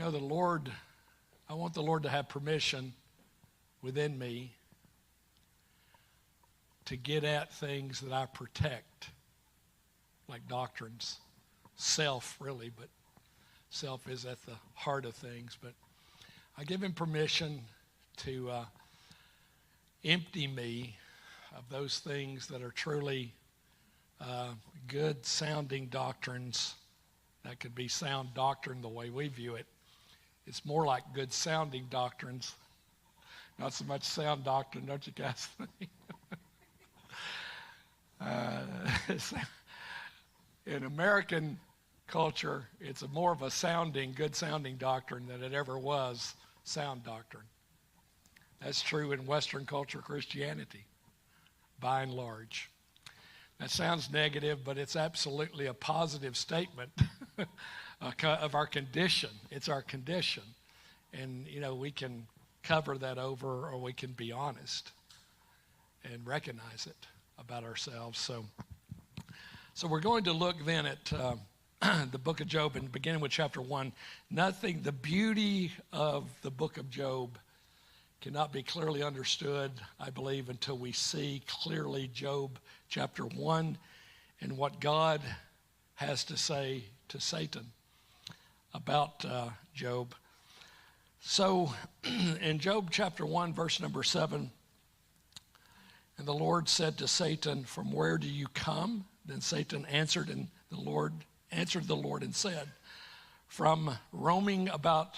You know, I want the Lord to have permission within me to get at things that I protect, like doctrines. Self, really, but self is at the heart of things. But I give him permission to empty me of those things that are truly good sounding doctrines. That could be sound doctrine the way we view it. It's more like good sounding doctrines, not so much sound doctrine, don't you guys think? In American culture, it's more of a good sounding doctrine than it ever was sound doctrine. That's true in Western culture Christianity, by and large. That sounds negative, but it's absolutely a positive statement of our condition. It's our condition. And, you know, we can cover that over, or we can be honest and recognize it about ourselves. So we're going to look then at the book of Job, and beginning with chapter 1. The beauty of the book of Job cannot be clearly understood, I believe, until we see clearly Job chapter 1 and what God has to say to Satan about Job. So in Job chapter 1, verse number 7, and the Lord said to Satan, "From where do you come?" Then Satan answered, and the Lord and said, "From roaming about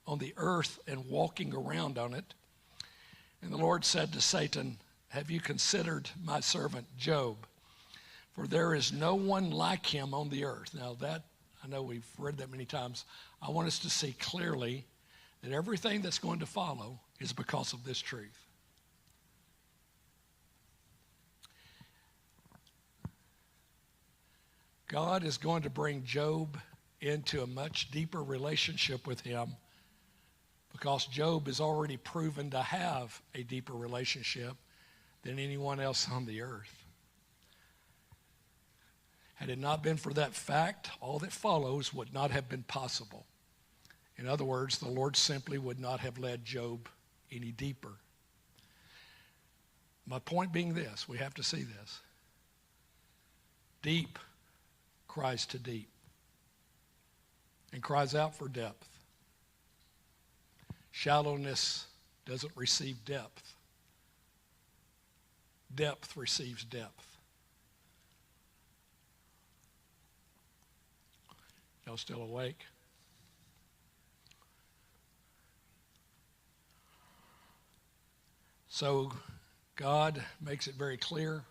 on the earth and walking around on it." And the Lord said to Satan, "Have you considered my servant Job? For there is no one like him on the earth." Now that, I know we've read that many times. I want us to see clearly that everything that's going to follow is because of this truth. God is going to bring Job into a much deeper relationship with him, because Job is already proven to have a deeper relationship than anyone else on the earth. Had it not been for that fact, all that follows would not have been possible. In other words, the Lord simply would not have led Job any deeper. My point being this, we have to see this. Deep cries to deep and cries out for depth. Shallowness doesn't receive depth. Depth receives depth. Y'all still awake? So God makes it very clear.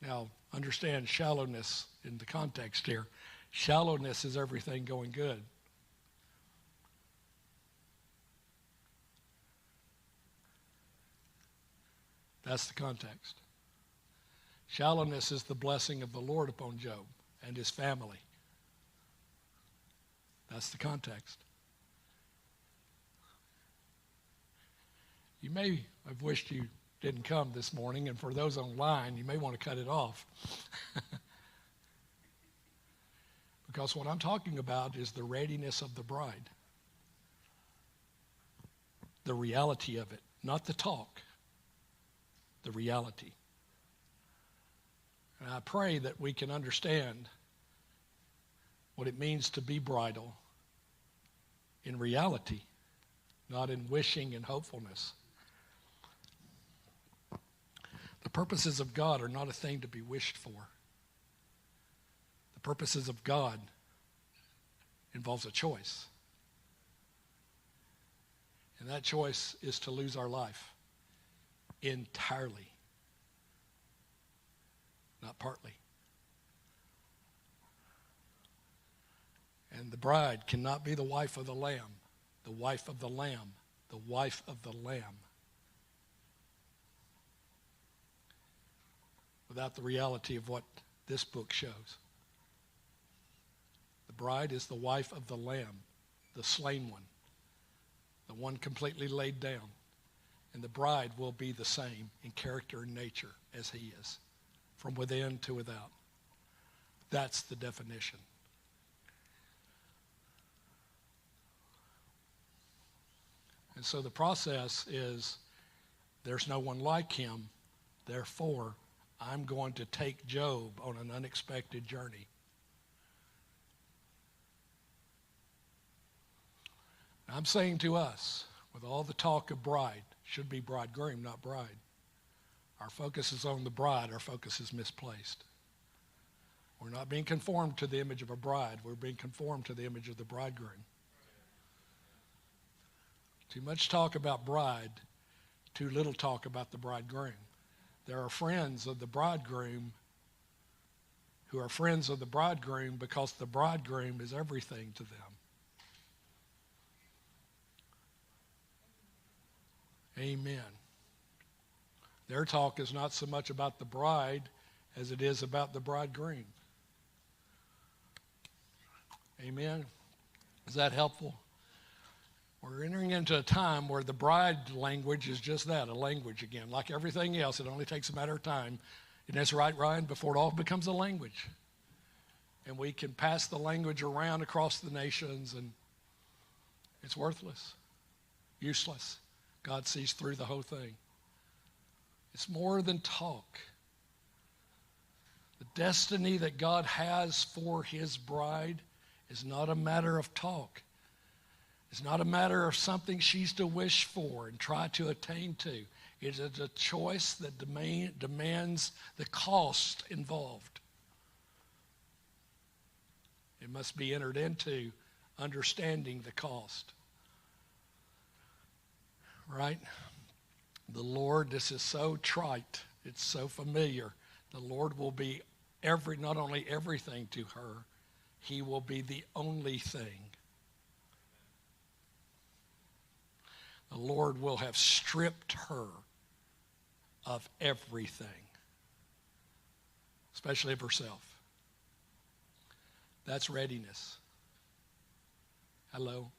Now, understand shallowness in the context here. Shallowness is everything going good. That's the context. Shallowness is the blessing of the Lord upon Job and his family. That's the context. You may have wished you didn't come this morning, and for those online, you may want to cut it off. Because what I'm talking about is the readiness of the bride. The reality of it, not the talk. The reality. And I pray that we can understand what it means to be bridal in reality, not in wishing and hopefulness. The purposes of God are not a thing to be wished for. The purposes of God involves a choice. And that choice is to lose our life entirely, not partly. And the bride cannot be the wife of the Lamb, the wife of the Lamb, the wife of the Lamb, without the reality of what this book shows. The bride is the wife of the Lamb, the slain one, the one completely laid down. And the bride will be the same in character and nature as he is, from within to without. That's the definition. And so the process is there's no one like him. Therefore, I'm going to take Job on an unexpected journey. I'm saying to us, with all the talk of bride, should be bridegroom, not bride. Our focus is on the bride. Our focus is misplaced. We're not being conformed to the image of a bride. We're being conformed to the image of the bridegroom. Too much talk about bride, too little talk about the bridegroom. There are friends of the bridegroom who are friends of the bridegroom because the bridegroom is everything to them. Amen. Their talk is not so much about the bride as it is about the bridegroom. Amen. Is that helpful? We're entering into a time where the bride language is just that, a language again. Like everything else, it only takes a matter of time. And that's right, Ryan, before it all becomes a language. And we can pass the language around across the nations, and it's worthless, useless. God sees through the whole thing. It's more than talk. The destiny that God has for his bride is not a matter of talk. It's not a matter of something she's to wish for and try to attain to. It is a choice that demands the cost involved. It must be entered into understanding the cost. Right? The Lord, this is so trite. It's so familiar. The Lord will be not only everything to her, he will be the only thing. The Lord will have stripped her of everything, especially of herself. That's readiness. Hello.